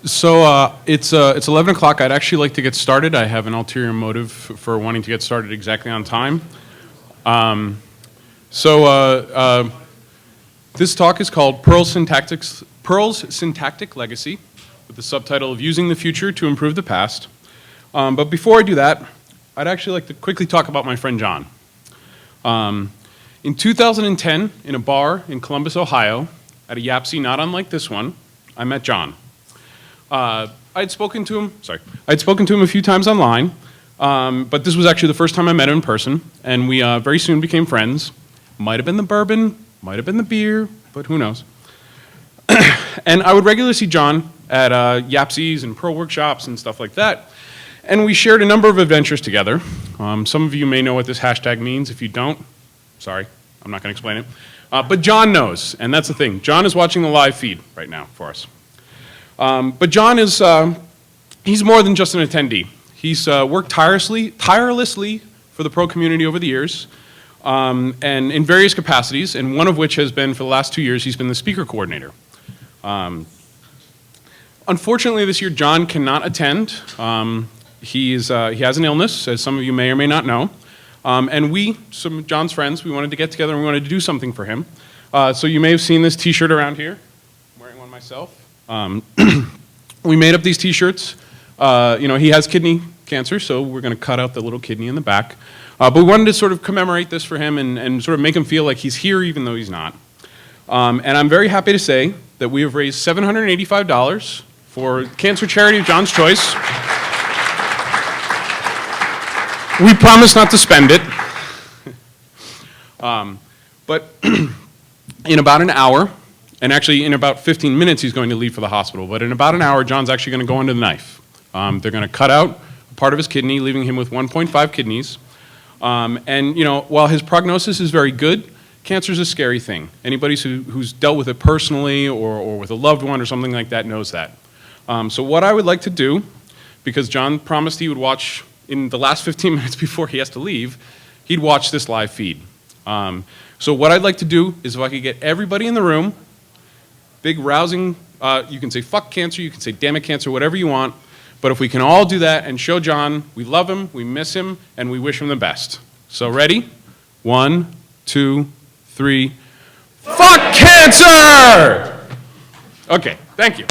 It's 11 o'clock. I'd actually like to get started. I have an ulterior motive for wanting to get started exactly on time. This talk is called Perl's Syntactic Legacy, with the subtitle of Using the Future to Improve the Past. But before I do that, I'd actually like to quickly talk about my friend John. In 2010, in a bar in Columbus, Ohio, at a Yapsy not unlike this one, I met John. I'd spoken to him a few times online, but this was actually the first time I met him in person, and we very soon became friends. Might have been the bourbon, might have been the beer, but who knows. And I would regularly see John at Yapsies and Perl workshops and stuff like that, and we shared a number of adventures together. Some of you may know what this hashtag means. If you don't, sorry, I'm not going to explain it. But John knows, and that's the thing. John is watching the live feed right now for us. But John is, he's more than just an attendee. He's worked tirelessly for the Perl community over the years, and in various capacities, and one of which has been, for the last 2 years, he's been the speaker coordinator. Unfortunately, this year, John cannot attend. He has an illness, as some of you may or may not know. And we, some of John's friends, we wanted to get together and we wanted to do something for him. So you may have seen this t-shirt around here. I'm wearing one myself. We made up these t-shirts. He has kidney cancer, so we're going to cut out the little kidney in the back. But we wanted to sort of commemorate this for him and sort of make him feel like he's here even though he's not. And I'm very happy to say that we have raised $785 for cancer charity of John's choice. We promise not to spend it. But in about an hour, and actually in about 15 minutes he's going to leave for the hospital, but in about an hour John's actually going to go under the knife. They're going to cut out part of his kidney, leaving him with 1.5 kidneys. While his prognosis is very good, cancer is a scary thing. Anybody who's dealt with it personally or with a loved one or something like that knows that. So what I would like to do, because John promised he would watch in the last 15 minutes before he has to leave, he'd watch this live feed. So what I'd like to do is if I could get everybody in the room, big rousing, you can say fuck cancer, you can say damn it cancer, whatever you want, but if we can all do that and show John we love him, we miss him, and we wish him the best. So ready? 1, 2, 3. Fuck cancer! Okay, thank you.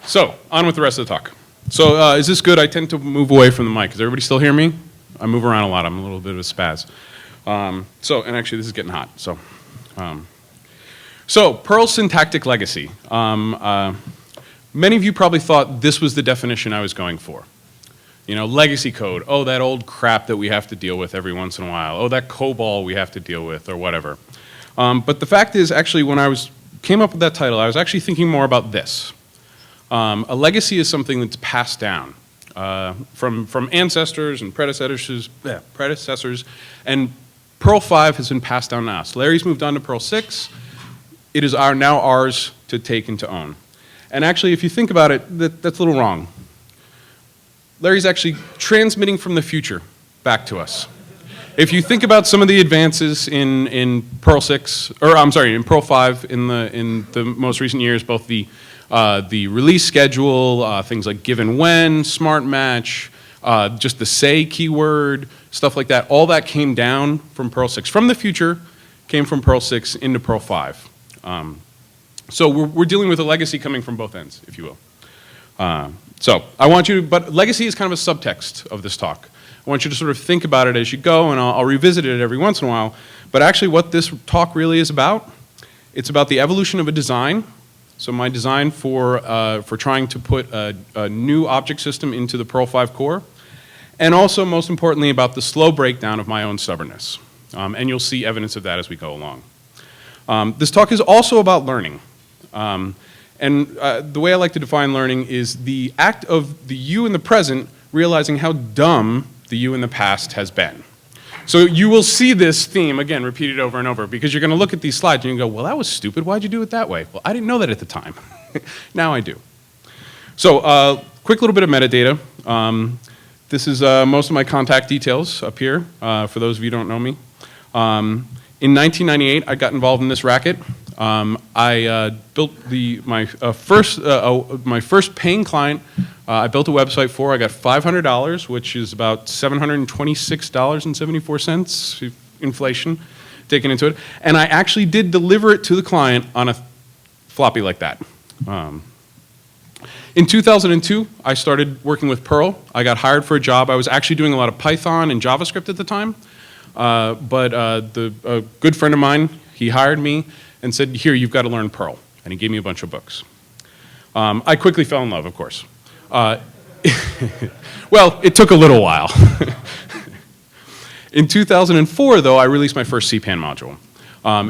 So, on with the rest of the talk. So, is this good? I tend to move away from the mic. Does everybody still hear me? I move around a lot. I'm a little bit of a spaz. And actually this is getting hot. So Perl's syntactic legacy. Many of you probably thought this was the definition I was going for. Legacy code. Oh, that old crap that we have to deal with every once in a while. Oh, that COBOL we have to deal with, or whatever. But the fact is, actually, when I came up with that title, I was actually thinking more about this. A legacy is something that's passed down from ancestors and predecessors, and Perl 5 has been passed down to us. Larry's moved on to Perl 6. It is now ours to take and to own. And actually, if you think about it, that's a little wrong. Larry's actually transmitting from the future back to us. If you think about some of the advances in Perl 6, or I'm sorry, in Perl 5 in the most recent years, both the release schedule, things like give and when, smart match, just the say keyword, stuff like that, all that came down from Perl 6. From the future, came from Perl 6 into Perl 5. So we're dealing with a legacy coming from both ends, if you will. But legacy is kind of a subtext of this talk. I want you to sort of think about it as you go, and I'll revisit it every once in a while. But actually what this talk really is about, it's about the evolution of a design. So my design for trying to put a new object system into the Perl 5 core, and also, most importantly, about the slow breakdown of my own stubbornness. And you'll see evidence of that as we go along. This talk is also about learning. The way I like to define learning is the act of the you in the present realizing how dumb the you in the past has been. So you will see this theme, again, repeated over and over, because you're going to look at these slides and you go, well, that was stupid. Why'd you do it that way? Well, I didn't know that at the time. Now I do. So quick little bit of metadata. This is most of my contact details up here, for those of you who don't know me. In 1998, I got involved in this racket. I built my first paying client. I built a website for. I got $500, which is about $726.74, inflation taken into it. And I actually did deliver it to the client on a floppy like that. In 2002, I started working with Perl. I got hired for a job. I was actually doing a lot of Python and JavaScript at the time. But a good friend of mine, he hired me and said, here, you've got to learn Perl. And he gave me a bunch of books. I quickly fell in love, of course. Well, it took a little while. In 2004, though, I released my first CPAN module.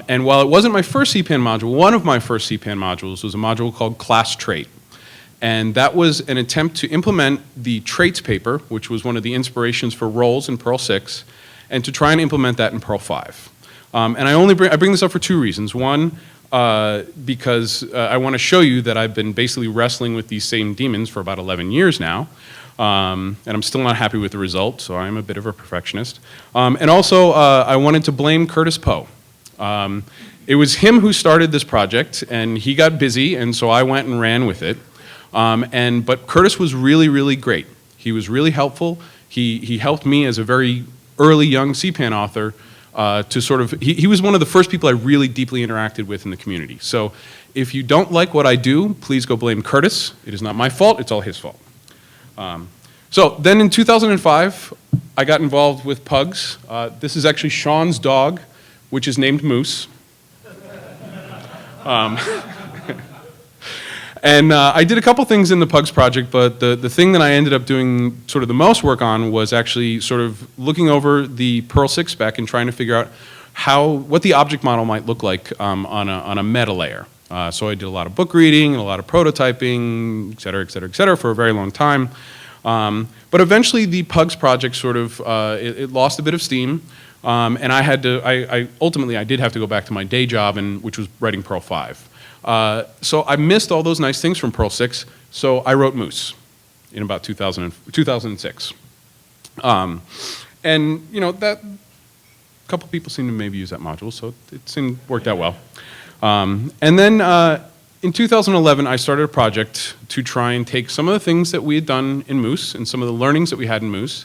And while it wasn't my first CPAN module, one of my first CPAN modules was a module called Class Trait. And that was an attempt to implement the traits paper, which was one of the inspirations for roles in Perl 6, and to try and implement that in Perl 5. And I bring this up for two reasons. One, because I want to show you that I've been basically wrestling with these same demons for about 11 years now. And I'm still not happy with the result, so I'm a bit of a perfectionist. And also, I wanted to blame Curtis Poe. It was him who started this project, and he got busy, and so I went and ran with it. But Curtis was really, really great. He was really helpful. He helped me as a very early young CPAN author to sort of, he was one of the first people I really deeply interacted with in the community. So if you don't like what I do, please go blame Curtis. It is not my fault, it's all his fault. So then in 2005, I got involved with pugs. This is actually Sean's dog, which is named Moose. And I did a couple things in the Pugs project, but the thing that I ended up doing sort of the most work on was actually sort of looking over the Perl 6 spec and trying to figure out what the object model might look like on a meta layer. So I did a lot of book reading and a lot of prototyping, et cetera, et cetera, et cetera, for a very long time. But eventually the Pugs project sort of, it lost a bit of steam. And I had to, ultimately I did have to go back to my day job, which was writing Perl 5. So I missed all those nice things from Perl 6, so I wrote Moose in about 2006. And you know, a couple people seem to maybe use that module, so it worked out well. And then in 2011, I started a project to try and take some of the things that we had done in Moose and some of the learnings that we had in Moose,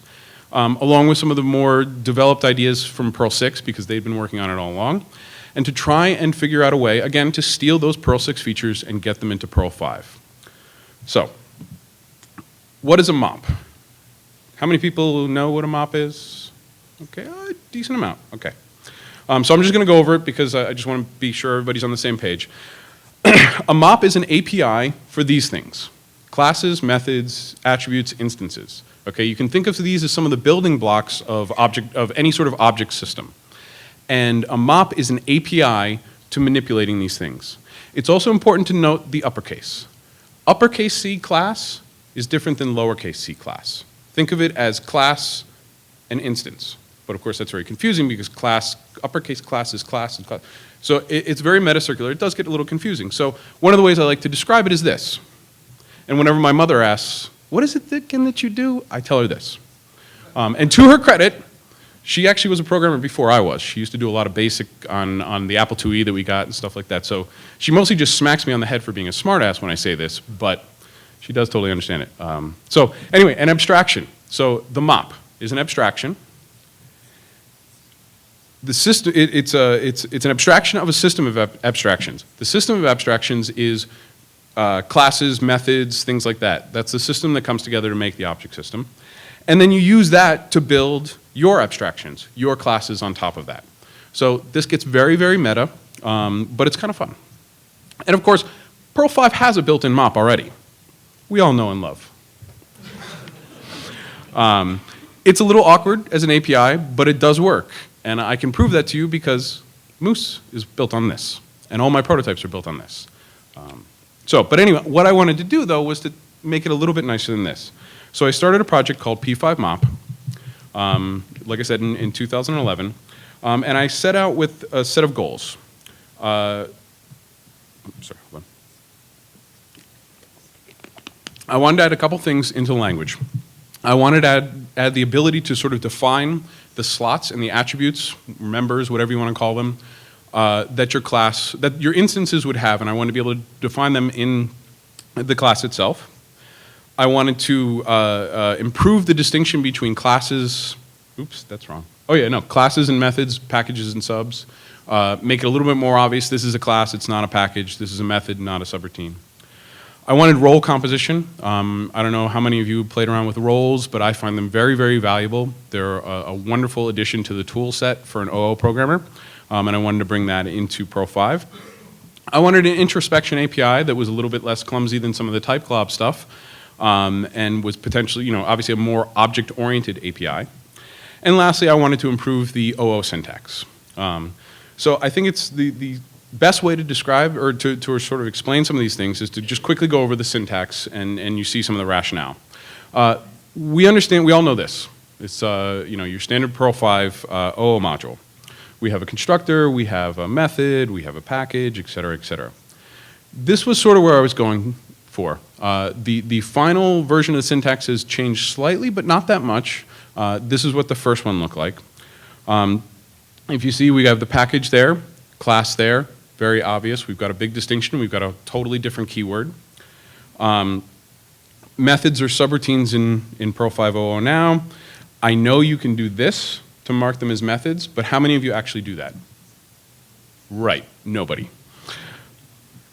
along with some of the more developed ideas from Perl 6, because they'd been working on it all along, and to try and figure out a way, again, to steal those Perl 6 features and get them into Perl 5. So, what is a mop? How many people know what a mop is? Okay, a decent amount, okay. So I'm just gonna go over it because I just wanna be sure everybody's on the same page. A mop is an API for these things: classes, methods, attributes, instances. Okay, you can think of these as some of the building blocks of any sort of object system. And a mop is an API to manipulating these things. It's also important to note the uppercase. Uppercase C class is different than lowercase c class. Think of it as class and instance. But of course that's very confusing because uppercase class is class and class. So it's very meta-circular. It does get a little confusing. So one of the ways I like to describe it is this. And whenever my mother asks, what is it that you do? I tell her this. And to her credit, she actually was a programmer before I was. She used to do a lot of basic on the Apple IIe that we got and stuff like that. So she mostly just smacks me on the head for being a smartass when I say this, but she does totally understand it. So anyway, an abstraction. So the mop is an abstraction. The system, it's an abstraction of a system of abstractions. The system of abstractions is classes, methods, things like that. That's the system that comes together to make the object system. And then you use that to build your abstractions, your classes on top of that. So this gets very, very meta, but it's kind of fun. And of course, Perl 5 has a built-in mop already. We all know and love. It's a little awkward as an API, but it does work. And I can prove that to you because Moose is built on this, and all my prototypes are built on this. But anyway, what I wanted to do, though, was to make it a little bit nicer than this. So I started a project called P5 Mop, like I said, in 2011, and I set out with a set of goals. Sorry, hold on. I wanted to add a couple things into the language. I wanted to add the ability to sort of define the slots and the attributes, members, whatever you want to call them, that your instances would have, and I wanted to be able to define them in the class itself. I wanted to improve the distinction between classes, oops, that's wrong. Oh yeah, no, classes and methods, packages and subs. Make it a little bit more obvious, this is a class, it's not a package, this is a method, not a subroutine. I wanted role composition. I don't know how many of you played around with roles, but I find them very, very valuable. They're a wonderful addition to the tool set for an OO programmer, and I wanted to bring that into Pro 5. I wanted an introspection API that was a little bit less clumsy than some of the type glob stuff, and was potentially, obviously a more object-oriented API. And lastly, I wanted to improve the OO syntax. So I think it's the best way to describe or to sort of explain some of these things is to just quickly go over the syntax and you see some of the rationale. We understand, we all know this. It's your standard Perl 5 OO module. We have a constructor, we have a method, we have a package, et cetera, et cetera. This was sort of where I was going for. The final version of the syntax has changed slightly, but not that much. This is what the first one looked like. If you see, we have the package there, class there, very obvious. We've got a big distinction. We've got a totally different keyword. Methods or subroutines in Perl 5.0 now. I know you can do this to mark them as methods, but how many of you actually do that? Right, nobody.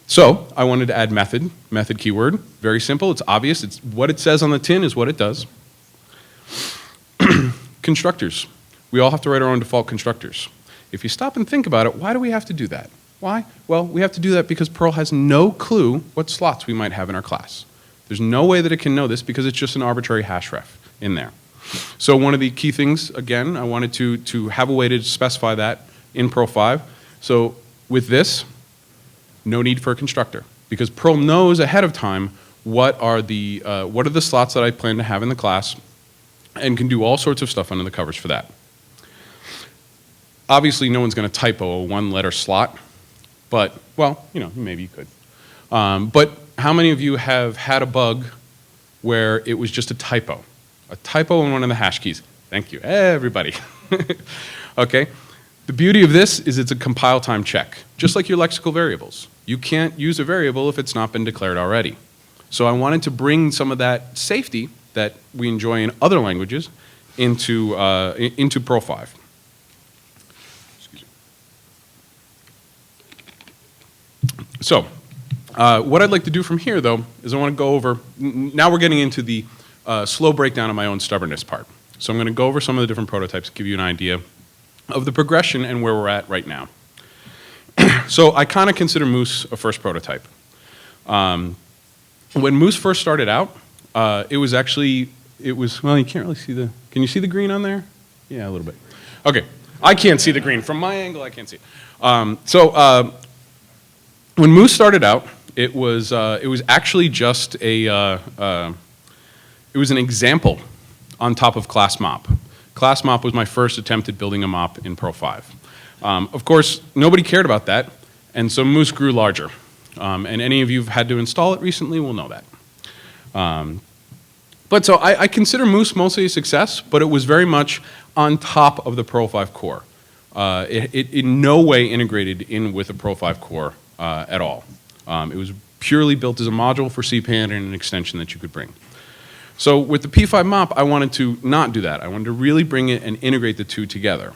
So I wanted to add method keyword. Very simple, it's obvious. It's what it says on the tin is what it does. Constructors. We all have to write our own default constructors. If you stop and think about it, why do we have to do that? Why? Well, we have to do that because Perl has no clue what slots we might have in our class. There's no way that it can know this because it's just an arbitrary hash ref in there. So one of the key things, again, I wanted to have a way to specify that in Perl 5. So with this, no need for a constructor because Perl knows ahead of time what are the slots that I plan to have in the class and can do all sorts of stuff under the covers for that. Obviously, no one's going to typo a one-letter slot, but, well, maybe you could. But how many of you have had a bug where it was just a typo? A typo in one of the hash keys. Thank you, everybody. Okay, the beauty of this is it's a compile time check, just like your lexical variables. You can't use a variable if it's not been declared already. So I wanted to bring some of that safety that we enjoy in other languages into Perl 5. So, what I'd like to do from here, though, is I want to go over, now we're getting into the slow breakdown of my own stubbornness part. So I'm going to go over some of the different prototypes, give you an idea of the progression and where we're at right now. So I kind of consider Moose a first prototype. When Moose first started out, well, you can't really see can you see the green on there? Yeah, a little bit. Okay, I can't see the green. From my angle, I can't see it. When Moose started out, it was actually just it was an example on top of class mop. Class mop was my first attempt at building a mop in Perl 5. Of course, nobody cared about that, and so Moose grew larger. And any of you who've had to install it recently will know that. But so I consider Moose mostly a success, but it was very much on top of the Perl 5 core. It in no way integrated in with the Perl 5 core at all. It was purely built as a module for CPAN and an extension that you could bring. So with the P5 mop, I wanted to not do that. I wanted to really bring it and integrate the two together.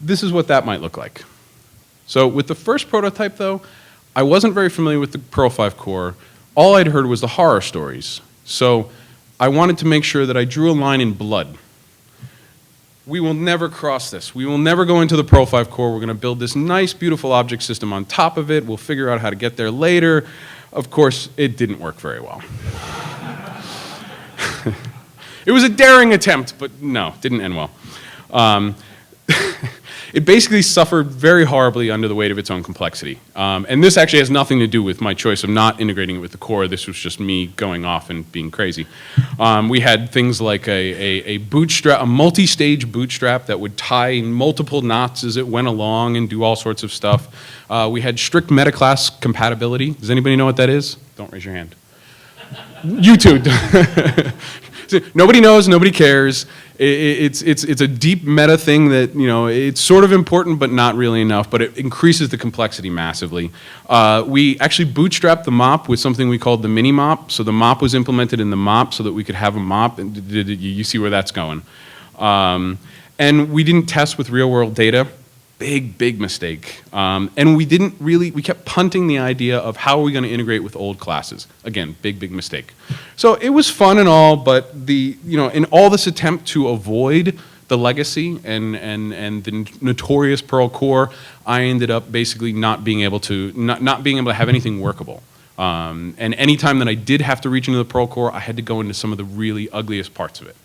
This is what that might look like. So with the first prototype, though, I wasn't very familiar with the Perl 5 core. All I'd heard was the horror stories. So I wanted to make sure that I drew a line in blood. We will never cross this. We will never go into the Perl 5 core. We're going to build this nice, beautiful object system on top of it. We'll figure out how to get there later. Of course, it didn't work very well. It was a daring attempt, but no, didn't end well. It basically suffered very horribly under the weight of its own complexity. And this actually has nothing to do with my choice of not integrating it with the core. This was just me going off and being crazy. We had things like a bootstrap, a multi-stage bootstrap that would tie multiple knots as it went along and do all sorts of stuff. We had strict metaclass compatibility. Does anybody know what that is? Don't raise your hand. You two. Nobody knows, nobody cares. It's a deep meta thing that, it's sort of important, but not really enough, but it increases the complexity massively. We actually bootstrapped the mop with something we called the mini mop. So the mop was implemented in the mop so that we could have a mop, and you see where that's going. And we didn't test with real world data. Big mistake. And we kept punting the idea of how are we going to integrate with old classes. Again, big mistake. So it was fun and all, but in all this attempt to avoid the legacy and the notorious Perl core, I ended up basically not being able to have anything workable. And any time that I did have to reach into the Perl core, I had to go into some of the really ugliest parts of it.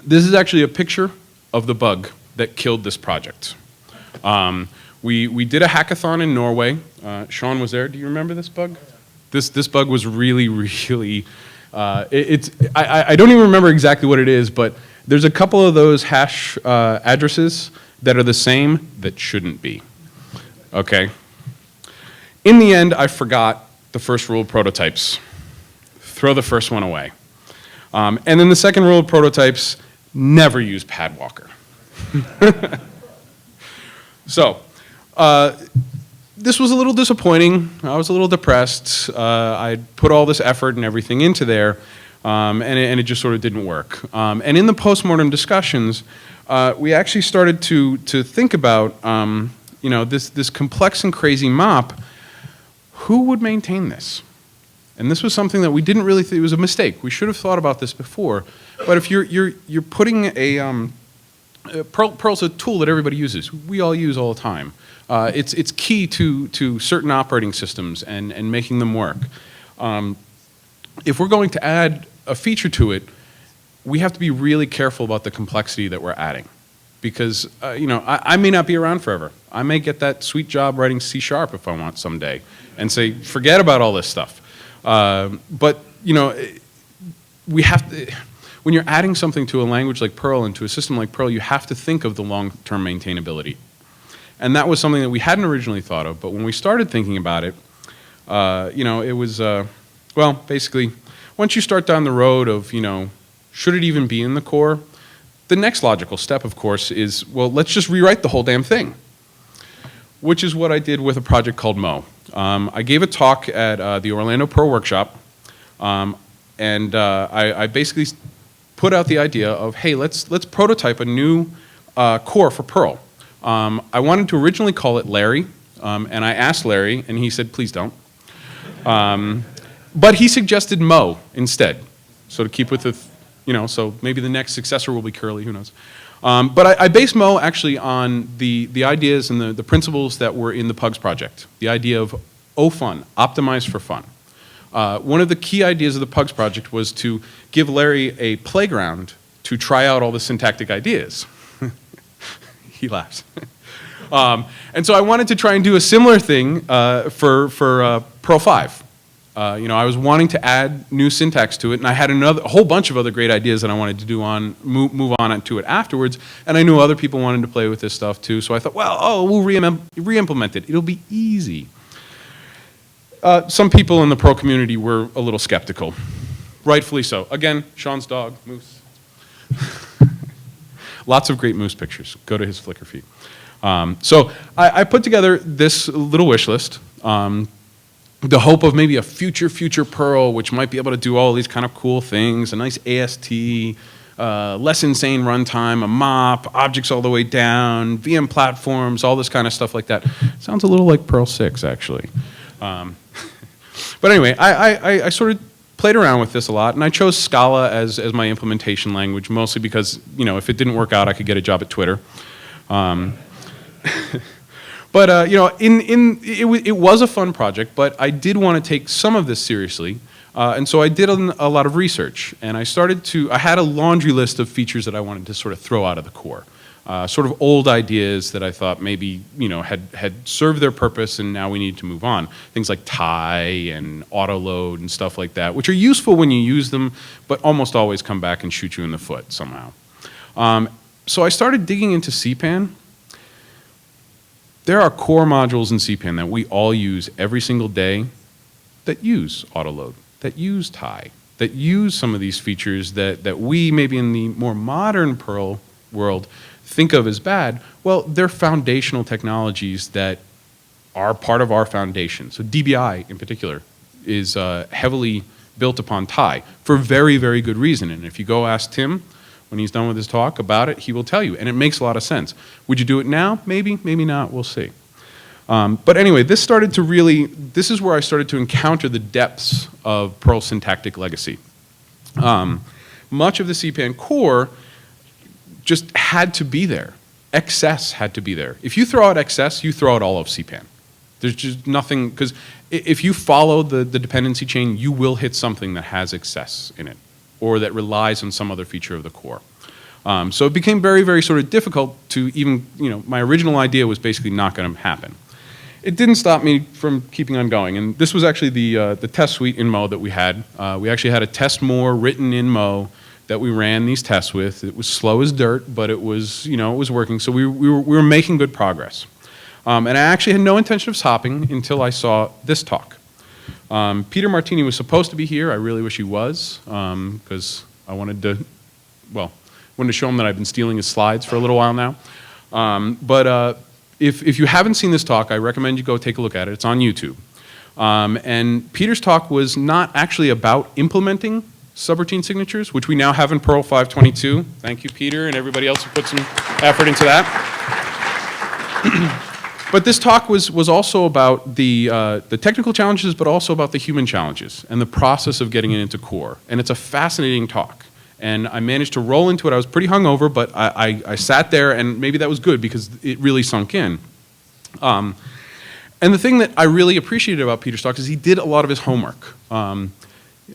This is actually a picture of the bug that killed this project. We did a hackathon in Norway. Sean was there. Do you remember this bug? This bug was really, I don't even remember exactly what it is, but there's a couple of those hash addresses that are the same that shouldn't be. Okay. In the end, I forgot the first rule of prototypes. Throw the first one away. And then the second rule of prototypes, never use pad walker. So, this was a little disappointing. I was a little depressed. I put all this effort and everything into there, and it just sort of didn't work. And in the postmortem discussions, we actually started to think about, this complex and crazy mop. Who would maintain this? And this was something that we didn't really think, it was a mistake. We should have thought about this before. But if you're putting Perl's a tool that everybody uses. We all use all the time. It's key to certain operating systems and making them work. If we're going to add a feature to it, we have to be really careful about the complexity that we're adding. Because, I may not be around forever. I may get that sweet job writing C# if I want someday and say, forget about all this stuff. But, we have to, when you're adding something to a language like Perl and to a system like Perl, you have to think of the long-term maintainability. And that was something that we hadn't originally thought of, but when we started thinking about it, it was, basically, once you start down the road of, should it even be in the core? The next logical step, of course, is, well, let's just rewrite the whole damn thing, which is what I did with a project called Mo. I gave a talk at the Orlando Perl Workshop, and I basically put out the idea of, hey, let's prototype a new core for Perl. I wanted to originally call it Larry, and I asked Larry, and he said, please don't. But he suggested Mo instead, so to keep with the, so maybe the next successor will be Curly, who knows. But I based Mo actually on the ideas and the principles that were in the Pugs project. The idea of fun, optimize for fun. One of the key ideas of the Pugs project was to give Larry a playground to try out all the syntactic ideas. He laughs. And so I wanted to try and do a similar thing for Perl 5. I was wanting to add new syntax to it, and I had a whole bunch of other great ideas that I wanted to do move on to it afterwards, and I knew other people wanted to play with this stuff too, so I thought, well, we'll re-implement it. It'll be easy. Some people in the Perl community were a little skeptical. Rightfully so. Again, Sean's dog, Moose. Lots of great Moose pictures. Go to his Flickr feed. So I put together this little wish list. The hope of maybe a future Perl, which might be able to do all these kind of cool things, a nice AST, less insane runtime, a mop, objects all the way down, VM platforms, all this kind of stuff like that. Sounds a little like Perl 6, actually. But anyway, I sort of played around with this a lot, and I chose Scala as my implementation language, mostly because, if it didn't work out, I could get a job at Twitter. But it was a fun project, but I did want to take some of this seriously, and so I did a lot of research, and I had a laundry list of features that I wanted to sort of throw out of the core, sort of old ideas that I thought maybe had served their purpose, and now we need to move on. Things like tie and auto load and stuff like that, which are useful when you use them, but almost always come back and shoot you in the foot somehow. So I started digging into CPAN. There are core modules in CPAN that we all use every single day that use autoload, that use tie, that use some of these features that we, maybe in the more modern Perl world, think of as bad, well, they're foundational technologies that are part of our foundation. So DBI, in particular, is heavily built upon Thai for very, very good reason. And if you go ask Tim when he's done with his talk about it, he will tell you. And it makes a lot of sense. Would you do it now? Maybe, maybe not. We'll see. But anyway, this is where I started to encounter the depths of Perl syntactic legacy. Much of the CPAN core just had to be there. XS had to be there. If you throw out XS, you throw out all of CPAN. There's just nothing, because if you follow the dependency chain, you will hit something that has XS in it, or that relies on some other feature of the core. So it became very, very sort of difficult to even, my original idea was basically not going to happen. It didn't stop me from keeping on going, and this was actually the test suite in Mo that we had. We actually had a test more written in Mo that we ran these tests with. It was slow as dirt, but it was, it was working, so we were making good progress. And I actually had no intention of stopping until I saw this talk. Peter Martini was supposed to be here. I really wish he was, because I wanted to show him that I've been stealing his slides for a little while now. If you haven't seen this talk, I recommend you go take a look at it. It's on YouTube. And Peter's talk was not actually about implementing subroutine signatures, which we now have in Perl 5.22. Thank you, Peter, and everybody else who put some effort into that. But this talk was also about the technical challenges, but also about the human challenges and the process of getting it into core. And it's a fascinating talk. And I managed to roll into it. I was pretty hungover, but I sat there, and maybe that was good because it really sunk in. And the thing that I really appreciated about Peter's talk is he did a lot of his homework.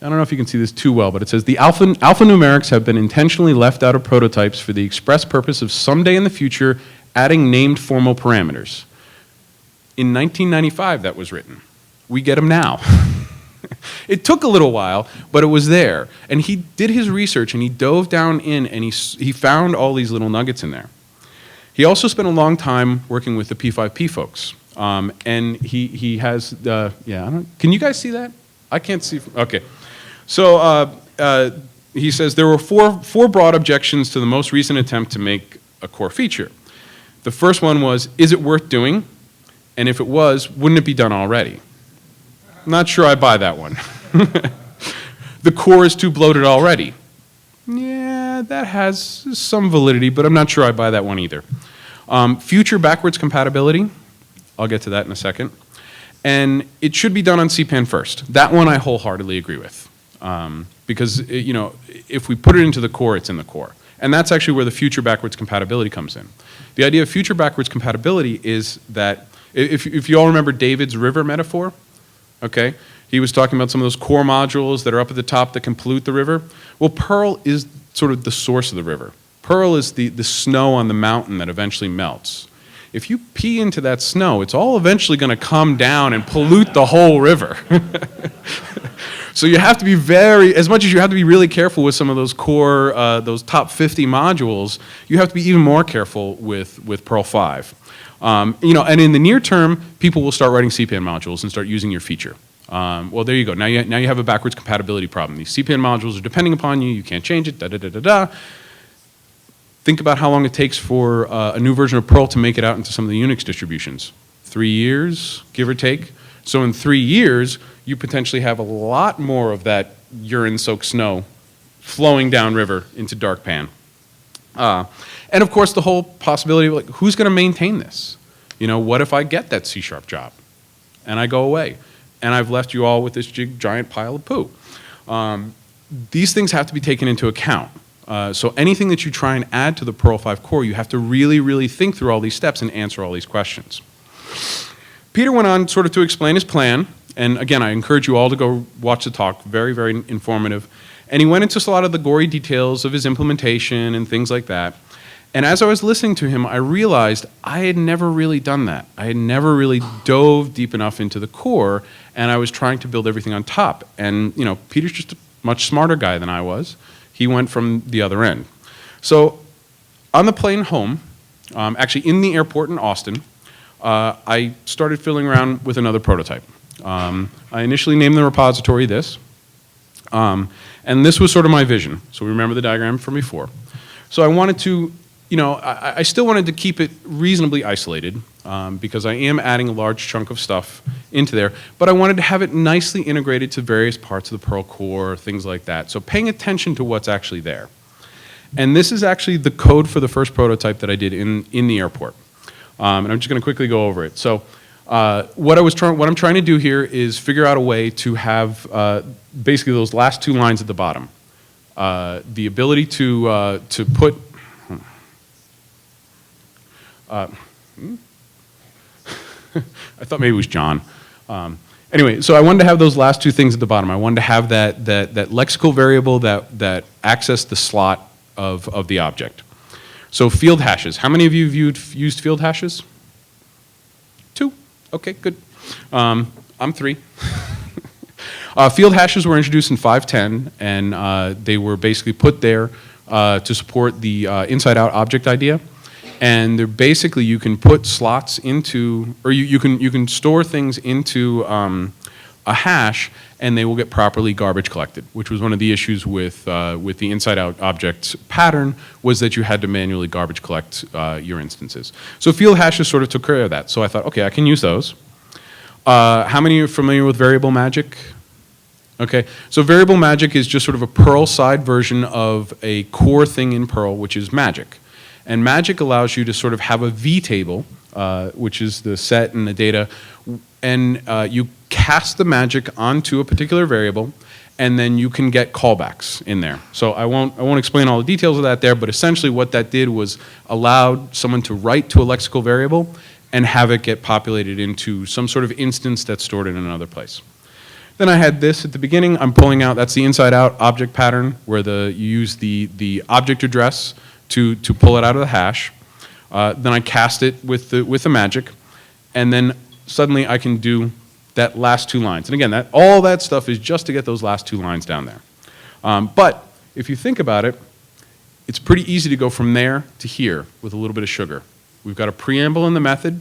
I don't know if you can see this too well, but it says the alphanumerics have been intentionally left out of prototypes for the express purpose of someday in the future adding named formal parameters. In 1995, that was written. We get them now. It took a little while, but it was there. And he did his research, and he dove down in, and he found all these little nuggets in there. He also spent a long time working with the P5P folks. And he has, can you guys see that? I can't see. Okay. So he says there were four broad objections to the most recent attempt to make a core feature. The first one was, is it worth doing? And if it was, wouldn't it be done already? Not sure I buy that one. The core is too bloated already. Yeah, that has some validity, but I'm not sure I buy that one either. Future backwards compatibility, I'll get to that in a second. And it should be done on CPAN first. That one I wholeheartedly agree with. Because, if we put it into the core, it's in the core. And that's actually where the future backwards compatibility comes in. The idea of future backwards compatibility is that, if you all remember David's river metaphor, okay? He was talking about some of those core modules that are up at the top that can pollute the river. Well, Perl is sort of the source of the river. Perl is the snow on the mountain that eventually melts. If you pee into that snow, it's all eventually going to come down and pollute the whole river. So you have to be as much as you have to be really careful with some of those core, those top 50 modules, you have to be even more careful with Perl 5. And in the near term, people will start writing CPAN modules and start using your feature. Well, there you go. Now you have a backwards compatibility problem. These CPAN modules are depending upon you. You can't change it, da-da-da-da-da. Think about how long it takes for a new version of Perl to make it out into some of the Unix distributions. 3 years, give or take. So in 3 years, you potentially have a lot more of that urine-soaked snow flowing downriver into dark pan. And of course, the whole possibility of who's going to maintain this? What if I get that C# job and I go away and I've left you all with this giant pile of poo? These things have to be taken into account. So anything that you try and add to the Perl 5 core, you have to really, really think through all these steps and answer all these questions. Peter went on sort of to explain his plan. And again, I encourage you all to go watch the talk. Very, very informative. And he went into a lot of the gory details of his implementation and things like that. And as I was listening to him, I realized I had never really done that. I had never really dove deep enough into the core, and I was trying to build everything on top. And Peter's just a much smarter guy than I was. He went from the other end. So on the plane home, actually in the airport in Austin, I started fiddling around with another prototype. I initially named the repository this. And this was sort of my vision. So we remember the diagram from before. So I wanted to, I still wanted to keep it reasonably isolated because I am adding a large chunk of stuff into there, but I wanted to have it nicely integrated to various parts of the Perl core, things like that. So paying attention to what's actually there. And this is actually the code for the first prototype that I did in the airport. And I'm just going to quickly go over it. So what I'm trying to do here is figure out a way to have basically those last two lines at the bottom. The ability to put I thought maybe it was John. Anyway, so I wanted to have those last two things at the bottom. I wanted to have that lexical variable that accessed the slot of the object. So field hashes. How many of you have used field hashes? 2? Okay, good. I'm 3. Field hashes were introduced in 5.10, and they were basically put there to support the inside-out object idea. And they're basically, you can put slots into, or you can store things into a hash, and they will get properly garbage collected, which was one of the issues with the inside-out objects pattern, was that you had to manually garbage collect your instances. So field hashes sort of took care of that. So I thought, okay, I can use those. How many are familiar with variable magic? Okay, so variable magic is just sort of a Perl side version of a core thing in Perl, which is magic. And magic allows you to sort of have a V table, which is the set and the data, and you cast the magic onto a particular variable, and then you can get callbacks in there. So I won't explain all the details of that there, but essentially what that did was allowed someone to write to a lexical variable and have it get populated into some sort of instance that's stored in another place. Then I had this at the beginning. I'm pulling out, that's the inside-out object pattern, where you use the object address to pull it out of the hash. Then I cast it with the magic, and then suddenly I can do that last 2 lines. And again, all that stuff is just to get those last 2 lines down there. But if you think about it, it's pretty easy to go from there to here with a little bit of sugar. We've got a preamble in the method.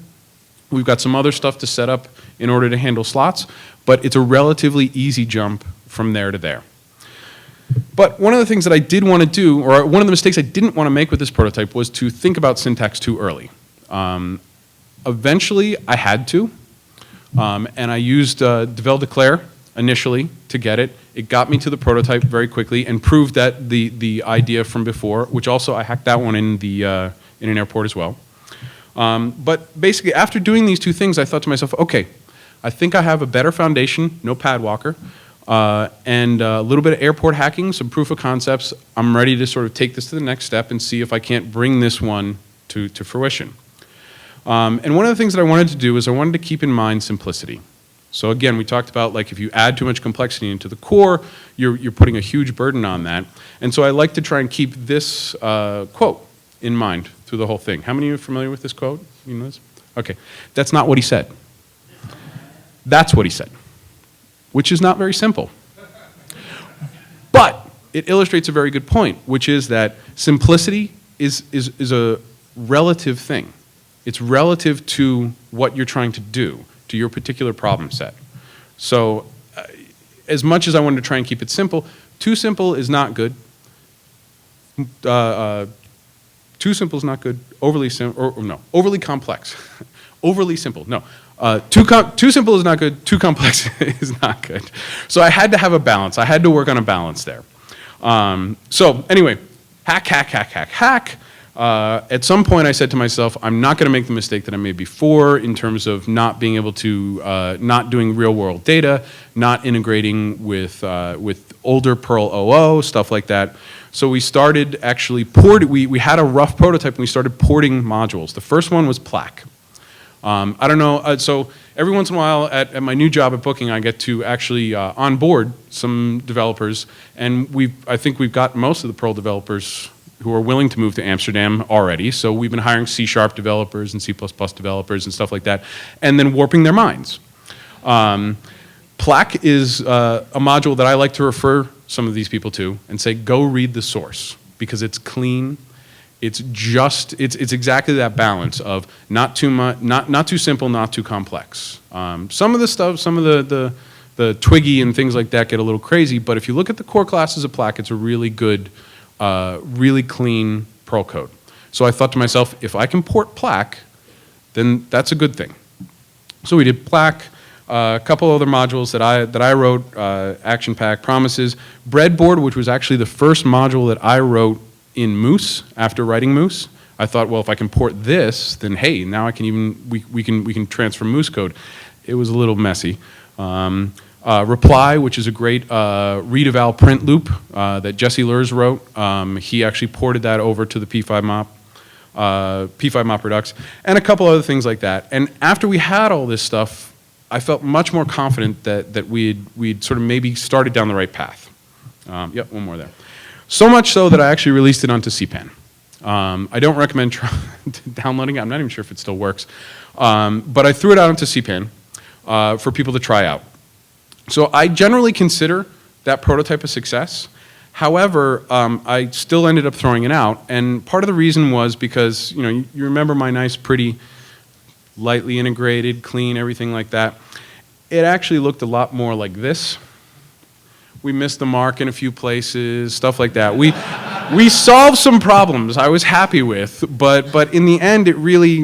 We've got some other stuff to set up in order to handle slots, but it's a relatively easy jump from there to there. But one of the things that I did want to do, or one of the mistakes I didn't want to make with this prototype, was to think about syntax too early. Eventually, I had to, and I used devel declare initially to get it. It got me to the prototype very quickly and proved that the idea from before, which also I hacked that one in an airport as well. But basically, after doing these 2 things, I thought to myself, okay, I think I have a better foundation, no pad walker, and a little bit of airport hacking, some proof of concepts. I'm ready to sort of take this to the next step and see if I can't bring this one to fruition. And one of the things that I wanted to do is I wanted to keep in mind simplicity. So again, we talked about, like, if you add too much complexity into the core, you're putting a huge burden on that. And so I like to try and keep this quote in mind through the whole thing. How many of you are familiar with this quote? You know this? Okay. That's not what he said. That's what he said, which is not very simple. But it illustrates a very good point, which is that simplicity is a relative thing. It's relative to what you're trying to do, to your particular problem set. So as much as I wanted to try and keep it simple, too simple is not good. Too simple is not good. Overly complex. Overly simple, no. Too simple is not good. Too complex is not good. So I had to have a balance. I had to work on a balance there. So anyway, hack. At some point I said to myself, I'm not going to make the mistake that I made before in terms of not being able to, not doing real world data, not integrating with older Perl OO, stuff like that. So we started actually we had a rough prototype and we started porting modules. The first one was Plaque. I don't know, so every once in a while at my new job at Booking, I get to actually onboard some developers, and I think we've got most of the Perl developers who are willing to move to Amsterdam already. So we've been hiring C# developers and C++ developers and stuff like that, and then warping their minds. Plaque is a module that I like to refer some of these people to and say, go read the source, because it's clean. It's exactly that balance of not too much, not too simple, not too complex. Some of the stuff, some of the the Twiggy and things like that get a little crazy, but if you look at the core classes of Plack, it's a really good, really clean Perl code. So I thought to myself, if I can port Plack, then that's a good thing. So we did Plack, a couple other modules that I wrote, Action Pack, Promises, Breadboard, which was actually the first module that I wrote in Moose after writing Moose. I thought, well, if I can port this, then hey, now I can we can transfer Moose code. It was a little messy. Reply, which is a great read eval print loop that Jesse Lurs wrote. He actually ported that over to the P5 mop Redux, and a couple other things like that. And after we had all this stuff, I felt much more confident that we'd sort of maybe started down the right path. Yep, one more there. So much so that I actually released it onto CPAN. I don't recommend downloading it. I'm not even sure if it still works. But I threw it out onto CPAN for people to try out. So I generally consider that prototype a success. However, I still ended up throwing it out. And part of the reason was because, you remember my nice, pretty, lightly integrated, clean, everything like that. It actually looked a lot more like this. We missed the mark in a few places, stuff like that. We solved some problems I was happy with, but in the end, it really,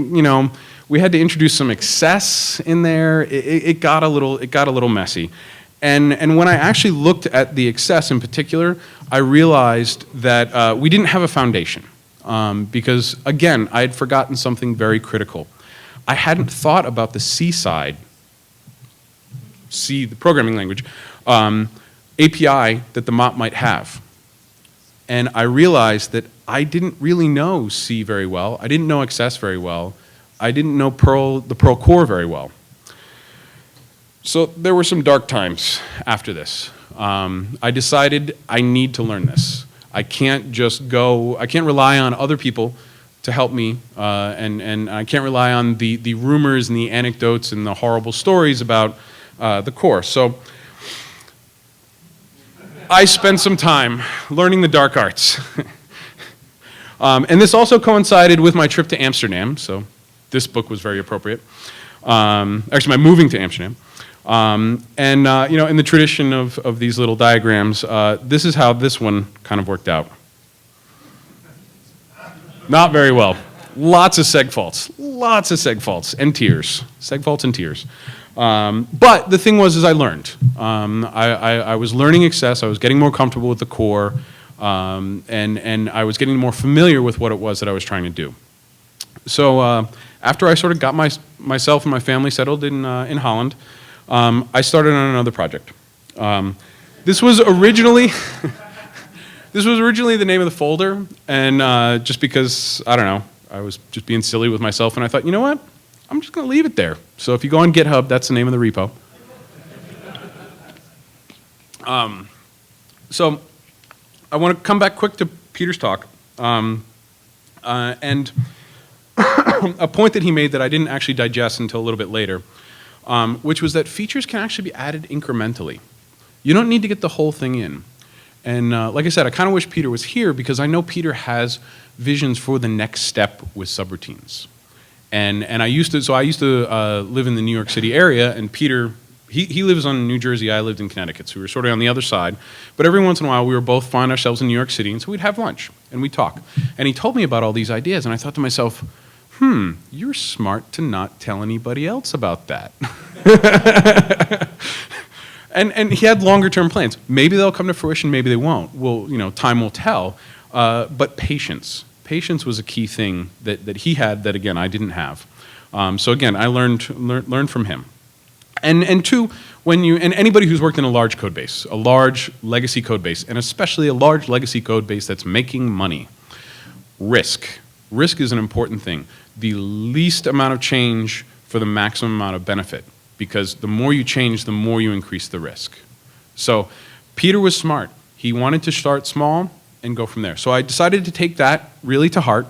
we had to introduce some excess in there. It got a little messy. And when I actually looked at the excess in particular, I realized that we didn't have a foundation. Because, again, I had forgotten something very critical. I hadn't thought about the Seaside, C, the programming language, API that the mop might have. And I realized that I didn't really know C very well. I didn't know Access very well. I didn't know Perl, the Perl core very well. So there were some dark times after this. I decided I need to learn this. I can't rely on other people to help me, and I can't rely on the rumors and the anecdotes and the horrible stories about the core. So I spent some time learning the dark arts. And this also coincided with my trip to Amsterdam, so this book was very appropriate. Actually, my moving to Amsterdam. In the tradition of these little diagrams, this is how this one kind of worked out. Not very well. Lots of seg faults. Lots of seg faults and tears. Seg faults and tears. But the thing was, I learned. I was learning Access. I was getting more comfortable with the core, and I was getting more familiar with what it was that I was trying to do. So after I sort of got myself and my family settled in Holland, I started on another project. This was originally the name of the folder, and just because, I don't know, I was just being silly with myself, and I thought, you know what? I'm just going to leave it there. So if you go on GitHub, that's the name of the repo. So I want to come back quick to Peter's talk, and a point that he made that I didn't actually digest until a little bit later, which was that features can actually be added incrementally. You don't need to get the whole thing in. And like I said, I kind of wish Peter was here because I know Peter has visions for the next step with subroutines. And I used to live in the New York City area, and Peter, he lives on New Jersey, I lived in Connecticut, so we were sort of on the other side. But every once in a while, we were both find ourselves in New York City, and so we'd have lunch, and we'd talk. And he told me about all these ideas, and I thought to myself, you're smart to not tell anybody else about that. And he had longer term plans. Maybe they'll come to fruition, maybe they won't. Well, time will tell. But patience. Patience was a key thing that he had that, again, I didn't have. So again, I learned from him. And two, and anybody who's worked in a large code base, a large legacy code base, and especially a large legacy code base that's making money, risk. Risk is an important thing. The least amount of change for the maximum amount of benefit, because the more you change, the more you increase the risk. So Peter was smart. He wanted to start small and go from there. So I decided to take that really to heart.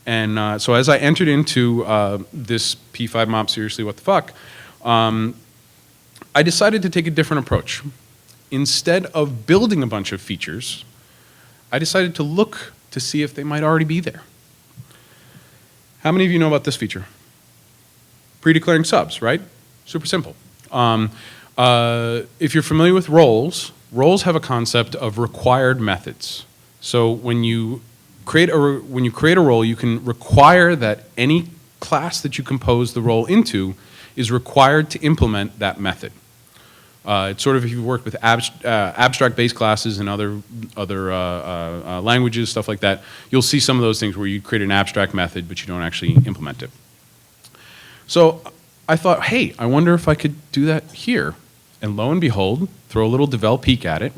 And so as I entered into this P5 mop, seriously, what the fuck, I decided to take a different approach. Instead of building a bunch of features, I decided to look to see if they might already be there. How many of you know about this feature? Pre-declaring subs, right? Super simple. If you're familiar with roles, roles have a concept of required methods. So when you create a role, you can require that any class that you compose the role into is required to implement that method. It's sort of if you've worked with abstract-based classes and other languages, stuff like that, you'll see some of those things where you create an abstract method, but you don't actually implement it. So I thought, hey, I wonder if I could do that here. And lo and behold, throw a little devel peek at it,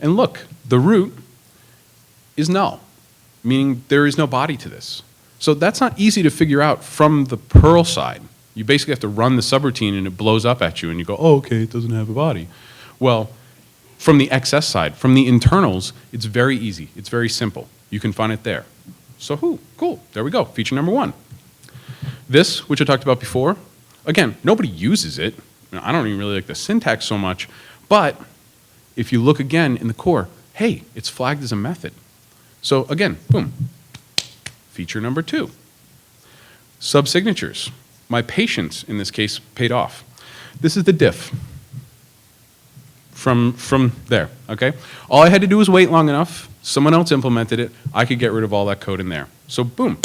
and look, the root is null, meaning there is no body to this. So that's not easy to figure out from the Perl side. You basically have to run the subroutine and it blows up at you and you go, oh, okay, it doesn't have a body. Well, from the XS side, from the internals, it's very easy. It's very simple. You can find it there. So cool, there we go, feature number 1. This, which I talked about before, again, nobody uses it. I don't even really like the syntax so much, but if you look again in the core, hey, it's flagged as a method. So again, boom, feature number 2. Subsignatures. My patience, in this case, paid off. This is the diff from there, okay? All I had to do was wait long enough, someone else implemented it, I could get rid of all that code in there. So boom,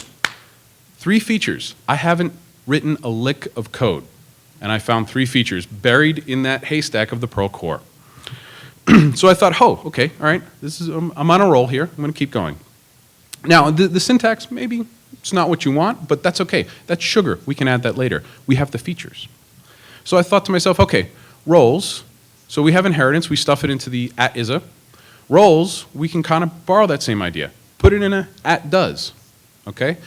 3 features. I haven't written a lick of code, and I found 3 features buried in that haystack of the Perl core. So I thought, oh, okay, all right, I'm on a roll here, I'm gonna keep going. Now, the syntax, maybe it's not what you want, but that's okay. That's sugar. We can add that later. We have the features. So I thought to myself, okay, roles. So we have inheritance. We stuff it into the @isa. Roles, we can kind of borrow that same idea. Put it in a @does, okay?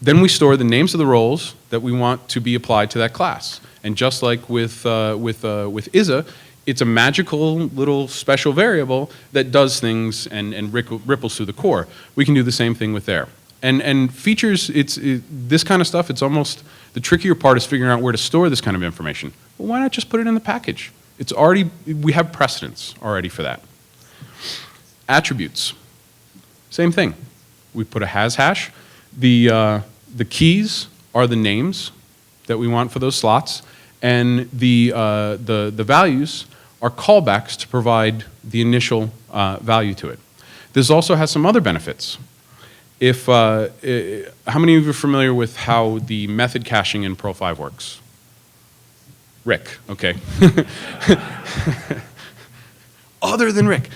Then we store the names of the roles that we want to be applied to that class. And just like with isa, it's a magical little special variable that does things and ripples through the core. We can do the same thing with there. And features, this kind of stuff, it's almost, the trickier part is figuring out where to store this kind of information. Well, why not just put it in the package? It's already, we have precedents already for that. Attributes, same thing. We put a has hash. The keys are the names that we want for those slots, and the values are callbacks to provide the initial value to it. This also has some other benefits. How many of you are familiar with how the method caching in Perl 5 works? Rick, okay. Other than Rick.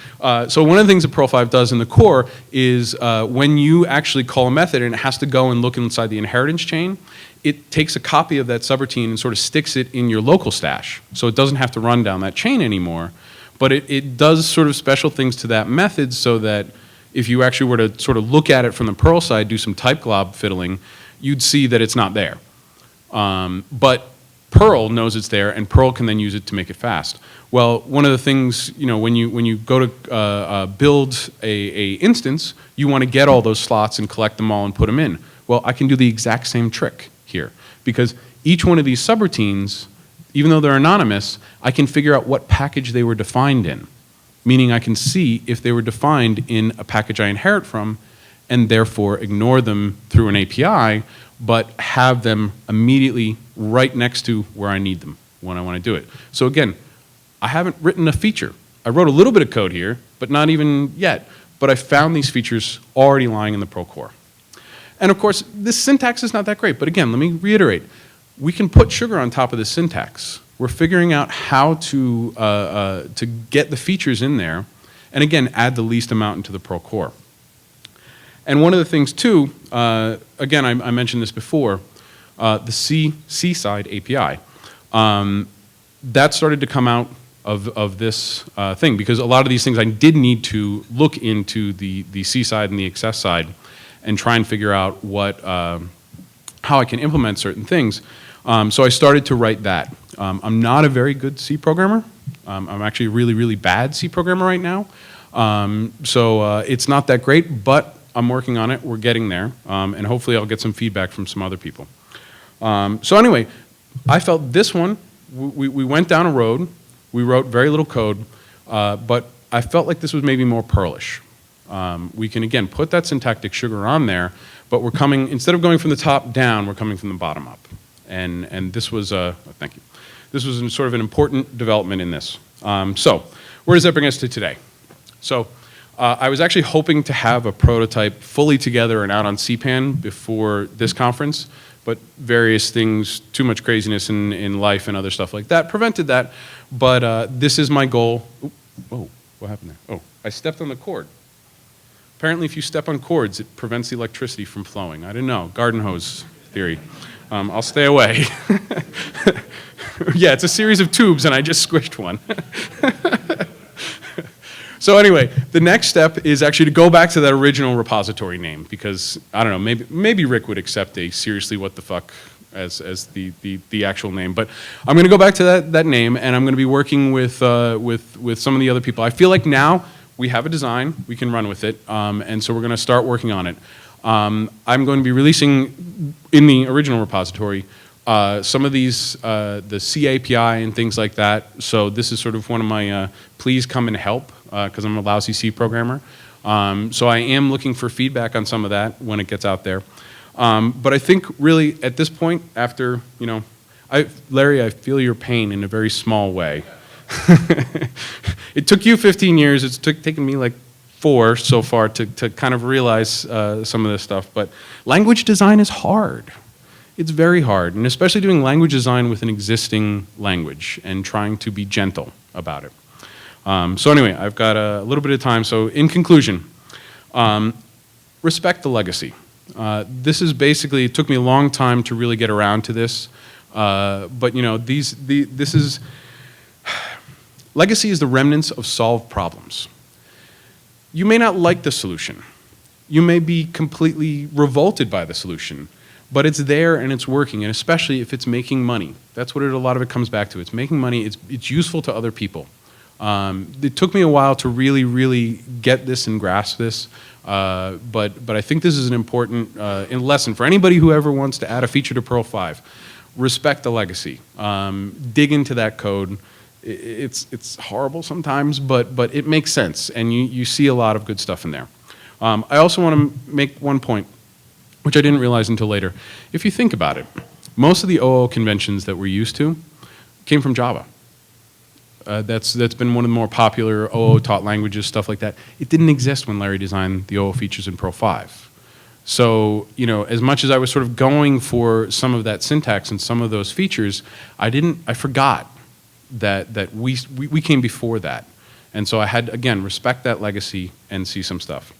So one of the things that Perl 5 does in the core is when you actually call a method and it has to go and look inside the inheritance chain, it takes a copy of that subroutine and sort of sticks it in your local stash. So it doesn't have to run down that chain anymore, but it does sort of special things to that method so that if you actually were to sort of look at it from the Perl side, do some type glob fiddling, you'd see that it's not there. But Perl knows it's there, and Perl can then use it to make it fast. Well, one of the things, you know, when you go to build a instance, you want to get all those slots and collect them all and put them in. Well, I can do the exact same trick here, because each one of these subroutines, even though they're anonymous, I can figure out what package they were defined in. Meaning I can see if they were defined in a package I inherit from, and therefore ignore them through an API, but have them immediately right next to where I need them when I want to do it. So again, I haven't written a feature. I wrote a little bit of code here, but not even yet. But I found these features already lying in the Perl core. And of course, this syntax is not that great, but again, let me reiterate. We can put sugar on top of this syntax. We're figuring out how to get the features in there, and again, add the least amount into the Perl core. And one of the things too, again, I mentioned this before, the Seaside API. That started to come out of this thing, because a lot of these things I did need to look into the Seaside and the Access side and try and figure out how I can implement certain things. So I started to write that. I'm not a very good C programmer. I'm actually a really, really bad C programmer right now. So it's not that great, but I'm working on it. We're getting there. And hopefully I'll get some feedback from some other people. So anyway, I felt this one, we went down a road. We wrote very little code, but I felt like this was maybe more Perlish. We can, again, put that syntactic sugar on there, but we're coming, instead of going from the top down, we're coming from the bottom up. And this was, thank you. this was sort of an important development in this. So where does that bring us to today? So I was actually hoping to have a prototype fully together and out on CPAN before this conference, but various things, too much craziness in life and other stuff like that prevented that. But this is my goal. Ooh, whoa, what happened there? Oh, I stepped on the cord. Apparently if you step on cords, it prevents the electricity from flowing. I didn't know, garden hose theory. I'll stay away. Yeah, it's a series of tubes and I just squished one. So anyway, the next step is actually to go back to that original repository name because, I don't know, maybe Rick would accept a seriously what the fuck as the actual name. But I'm going to go back to that name and I'm going to be working with some of the other people. I feel like now we have a design, we can run with it, and so we're going to start working on it. I'm going to be releasing in the original repository some of these, the C API and things like that. So this is sort of one of my please come and help because I'm a lousy C programmer. So I am looking for feedback on some of that when it gets out there. But I think really at this point, after, you know, Larry, I feel your pain in a very small way. It took you 15 years, it's taken me like 4 so far to kind of realize some of this stuff, but language design is hard. It's very hard, and especially doing language design with an existing language and trying to be gentle about it. So anyway, I've got a little bit of time, so in conclusion, respect the legacy. This is basically, it took me a long time to really get around to this, but you know, this is, legacy is the remnants of solved problems. You may not like the solution. You may be completely revolted by the solution, but it's there and it's working, and especially if it's making money. That's what a lot of it comes back to. It's making money, it's useful to other people. It took me a while to really get this and grasp this, but I think this is an important lesson for anybody who ever wants to add a feature to Perl 5. Respect the legacy. Dig into that code. It's horrible sometimes, but it makes sense, and you see a lot of good stuff in there. I also want to make one point, which I didn't realize until later. If you think about it, most of the OO conventions that we're used to came from Java. That's been one of the more popular OO taught languages, stuff like that. It didn't exist when Larry designed the OO features in Perl 5. So, you know, as much as I was sort of going for some of that syntax and some of those features, I forgot that we came before that. And so I had, again, respect that legacy and see some stuff.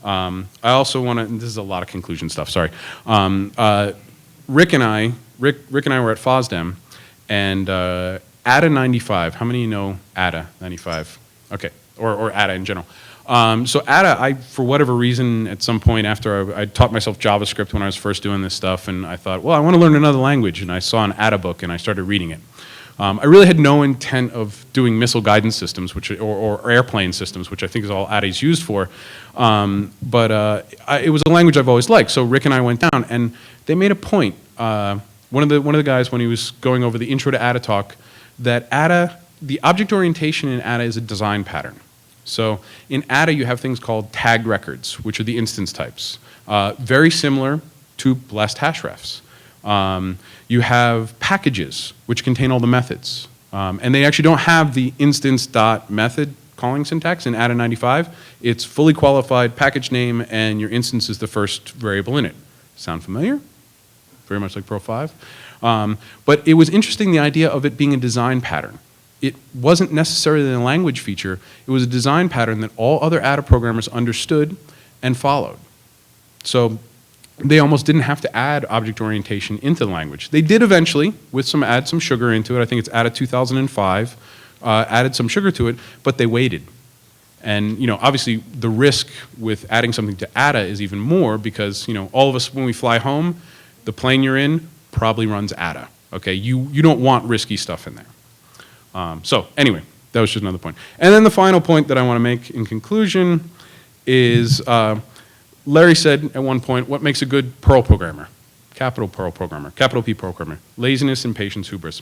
I also want to, and this is a lot of conclusion stuff, sorry. Rick and I were at FOSDEM, and ADA 95, how many of you know ADA 95? Okay, or ADA in general. So ADA, for whatever reason, at some point after I taught myself JavaScript when I was first doing this stuff, and I thought, well, I want to learn another language, and I saw an ADA book, and I started reading it. I really had no intent of doing missile guidance systems, or airplane systems, which I think is all ADA is used for. It was a language I've always liked. So Rick and I went down, and they made a point. One of the guys, when he was going over the intro to ADA talk, that ADA, the object orientation in ADA is a design pattern. So in ADA, you have things called tagged records, which are the instance types, very similar to blessed hash refs. You have packages, which contain all the methods. And they actually don't have the instance.method calling syntax in ADA 95. It's fully qualified package name, and your instance is the first variable in it. Sound familiar? Very much like Perl 5. But it was interesting, the idea of it being a design pattern. It wasn't necessarily a language feature. It was a design pattern that all other ADA programmers understood and followed. So they almost didn't have to add object orientation into the language. They did eventually, add some sugar into it. I think it's ADA 2005, added some sugar to it, but they waited. And you know, obviously the risk with adding something to ADA is even more because, you know, all of us when we fly home, the plane you're in probably runs ADA. Okay, you don't want risky stuff in there. So anyway, that was just another point. And then the final point that I want to make in conclusion is Larry said at one point, what makes a good Perl programmer? Capital Perl programmer, capital P Perl programmer. Laziness, impatience, hubris.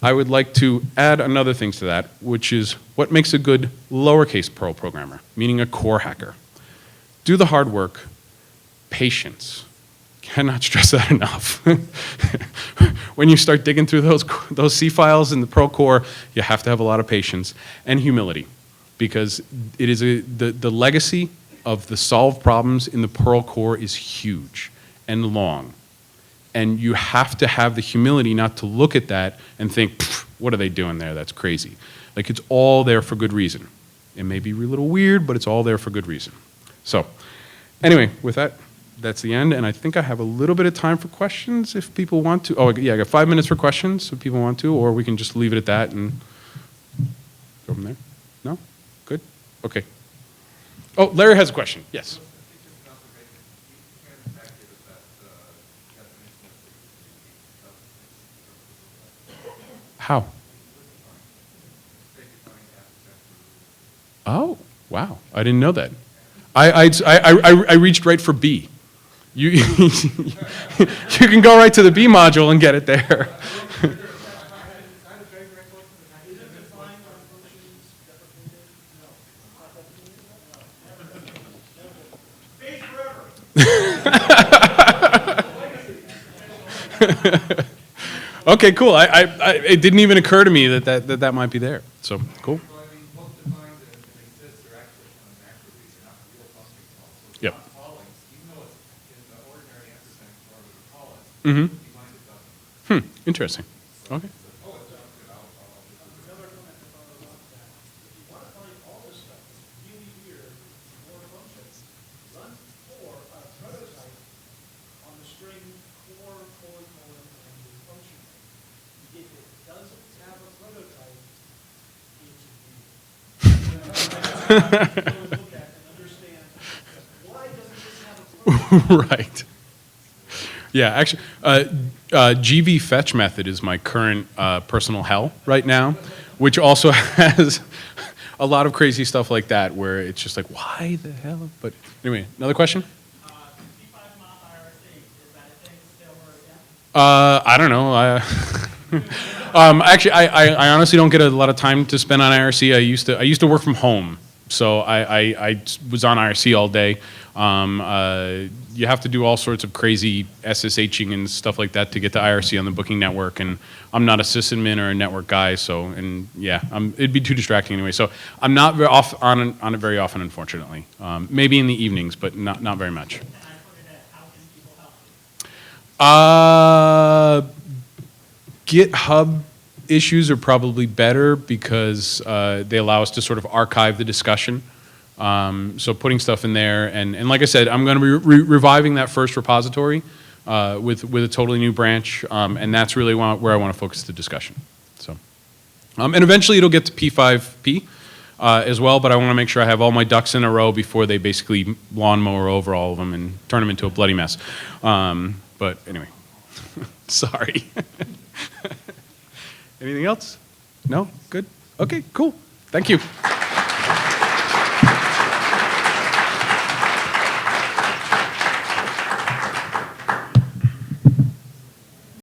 I would like to add another thing to that, which is what makes a good lowercase Perl programmer, meaning a core hacker. Do the hard work, patience. Cannot stress that enough. When you start digging through those C files in the Perl core, you have to have a lot of patience and humility, because it is the legacy of the solved problems in the Perl core is huge and long. And you have to have the humility not to look at that and think, what are they doing there? That's crazy. Like, it's all there for good reason. It may be a little weird, but it's all there for good reason. So, anyway, with that, that's the end. And I think I have a little bit of time for questions if people want to. Oh, yeah, I got 5 minutes for questions if people want to, or we can just leave it at that and go from there. No? Good? Okay. Oh, Larry has a question. Yes. How? Oh, wow. I didn't know that. I reached right for B. You, you can go right to the B module and get it there. Okay, cool. It didn't even occur to me that might be there. So, cool. Yep. Mm-hmm. Interesting. Okay. Right. Yeah, actually, GV fetch method is my current personal hell right now, which also has a lot of crazy stuff like that where it's just like, why the hell? But anyway, another question? I don't know. Actually, I honestly don't get a lot of time to spend on IRC. I used to work from home, so I was on IRC all day. You have to do all sorts of crazy SSHing and stuff like that to get to IRC on the booking network, and I'm not a sysadmin or a network guy, so, and yeah, it'd be too distracting anyway. So I'm not very on it very often, unfortunately. Maybe in the evenings, but not very much. GitHub issues are probably better because they allow us to sort of archive the discussion. So putting stuff in there, and like I said, I'm going to be reviving that first repository with a totally new branch, and that's really where I want to focus the discussion. So, and eventually it'll get to P5P as well, but I want to make sure I have all my ducks in a row before they basically lawnmower over all of them and turn them into a bloody mess. But anyway, sorry. Anything else? No? Good? Okay, cool. Thank you.